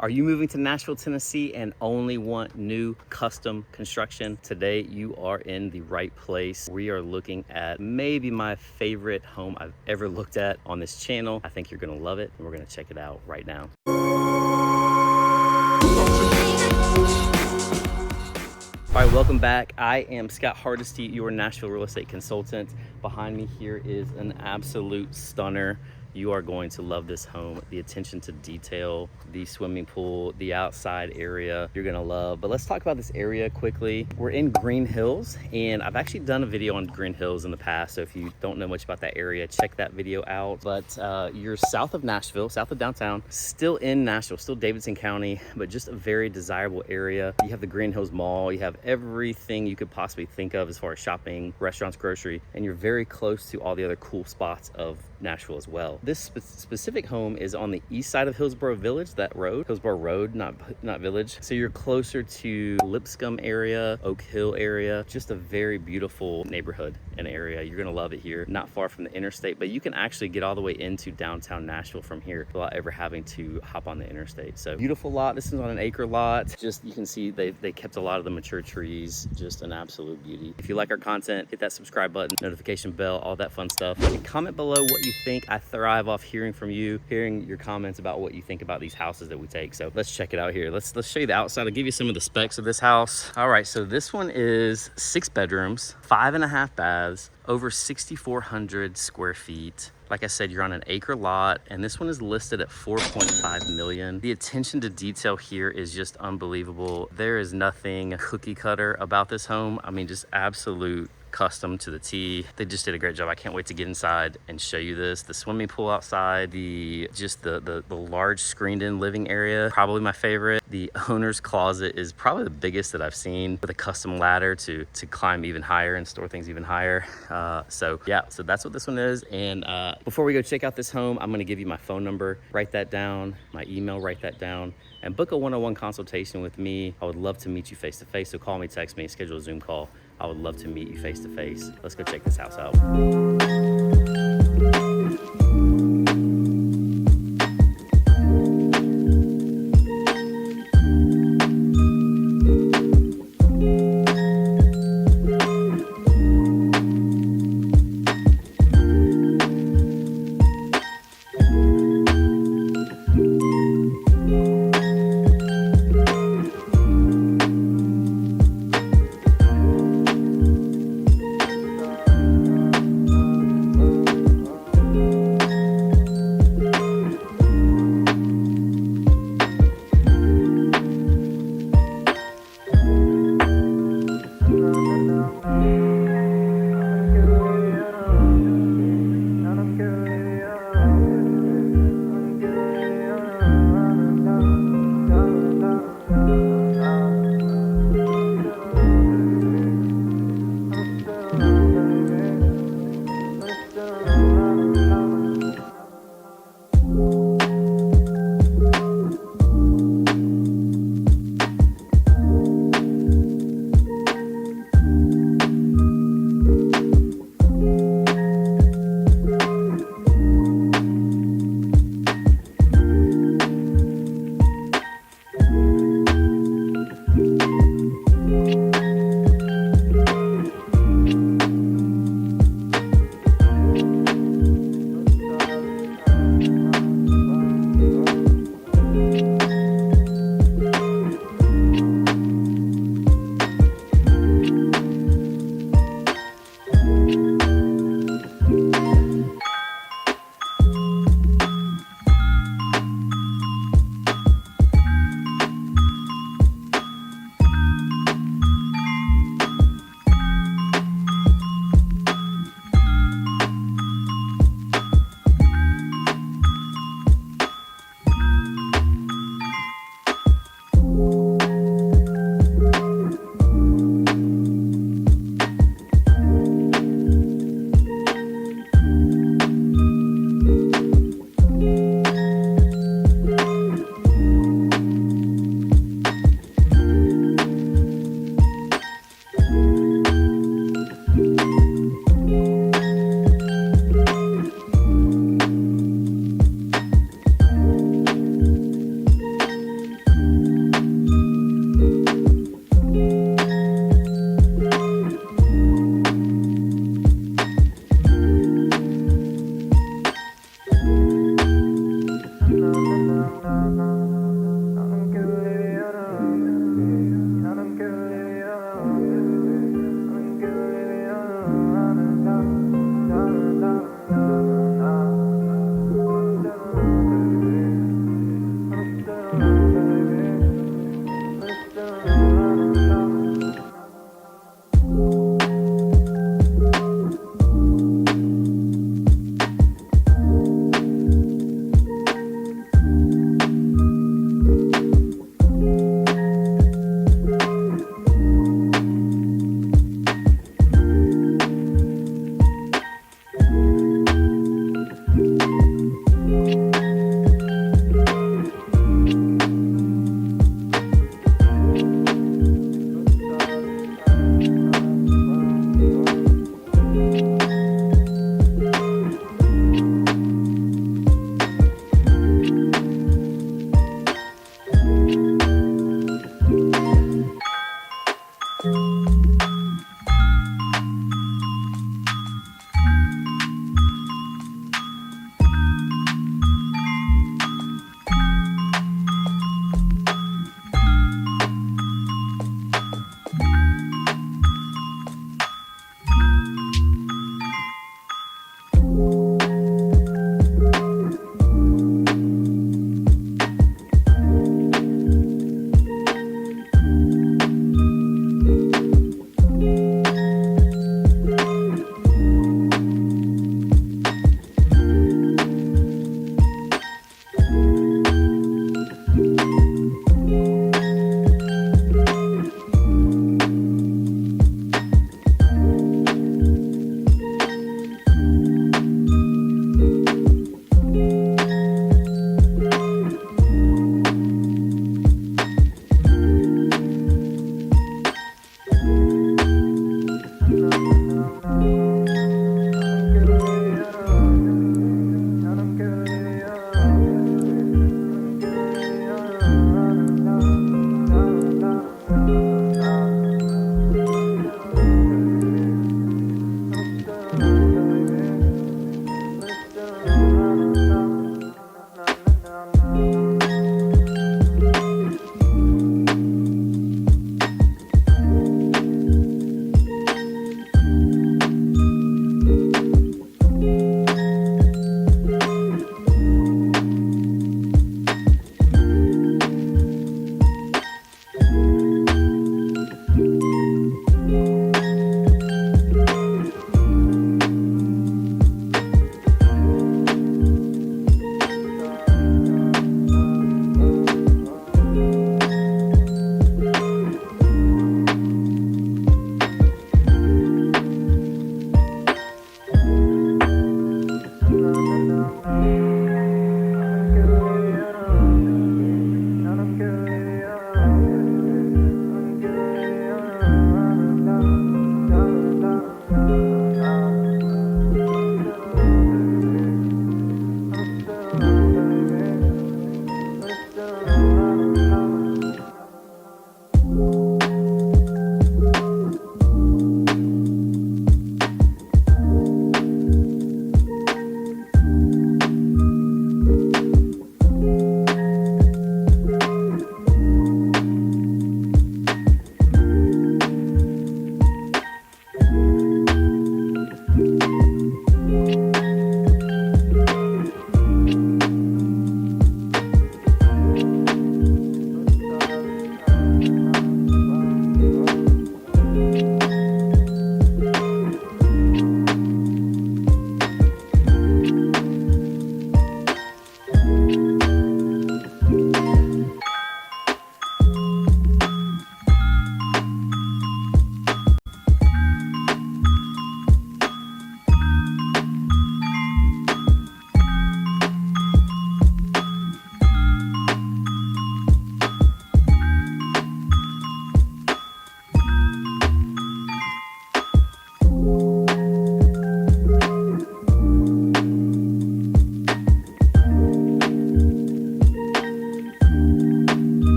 Are you moving to Nashville, Tennessee and only want new custom construction? Today you are in the right place. We are looking at maybe my favorite home I've ever looked at on this channel. I think you're gonna love it and we're gonna check it out right now. All right, welcome back. I am Scott Hardesty, your Nashville real estate consultant. Behind me here is an absolute stunner. You are going to love this home. The attention to detail, the swimming pool, the outside area, you're gonna love. But let's talk about this area quickly. We're in Green Hills, and I've actually done a video on Green Hills in the past. So if you don't know much about that area, check that video out. But you're south of Nashville, south of downtown, still in Nashville, still Davidson County, but just a very desirable area. You have the Green Hills Mall, you have everything you could possibly think of as far as shopping, restaurants, grocery, and you're very close to all the other cool spots of Nashville as well. This specific home is on the east side of Hillsborough Village, that road, Hillsborough Road, not Village. So you're closer to Lipscomb area, Oak Hill area, just a very beautiful neighborhood and area. You're gonna love it here. Not far from the interstate, but you can actually get all the way into downtown Nashville from here without ever having to hop on the interstate. So beautiful lot. This is on an acre lot. Just, you can see they kept a lot of the mature trees, just an absolute beauty. If you like our content, hit that subscribe button, notification bell, all that fun stuff. And comment below what you think. I thrive off hearing from you, hearing your comments about what you think about these houses that we take. So let's check it out here. Let's show you the outside. I'll give you some of the specs of this house. All right, so this one is 6 bedrooms, 5.5 baths, over 6,400 square feet. Like I said, you're on an acre lot, and this one is listed at 4.5 million. The attention to detail here is just unbelievable. There is nothing cookie cutter about this home. I mean, just absolute custom to the T. They just did a great job. I can't wait to get inside and show you this. The swimming pool outside, the large screened in living area, probably my favorite. The owner's closet is probably the biggest that I've seen, with a custom ladder to climb even higher and store things even higher. So yeah, so that's what this one is. And before we go check out this home, I'm gonna give you my phone number, write that down, my email, write that down, and book a one-on-one consultation with me. I would love to meet you face to face. So call me, text me, schedule a Zoom call. I would love to meet you face to face. Let's go check this house out.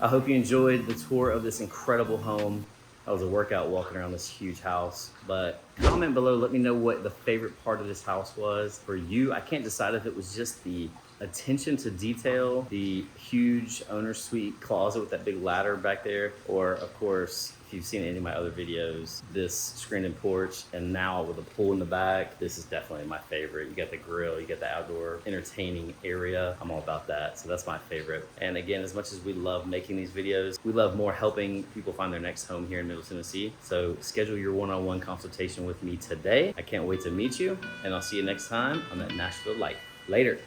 hope you enjoyed the tour of this incredible home. That was a workout walking around this huge house. But comment below, let me know what the favorite part of this house was for you. I can't decide if it was just the attention to detail, the huge owner suite closet with that big ladder back there, or of course, if you've seen any of my other videos, this screened-in porch, and now with a pool in the back, this is definitely my favorite. You got the grill, you got the outdoor entertaining area. I'm all about that, so that's my favorite. And again, as much as we love making these videos, we love more helping people find their next home here in Middle Tennessee. So schedule your one-on-one consultation with me today. I can't wait to meet you, and I'll see you next time on that Nashville Life. Later.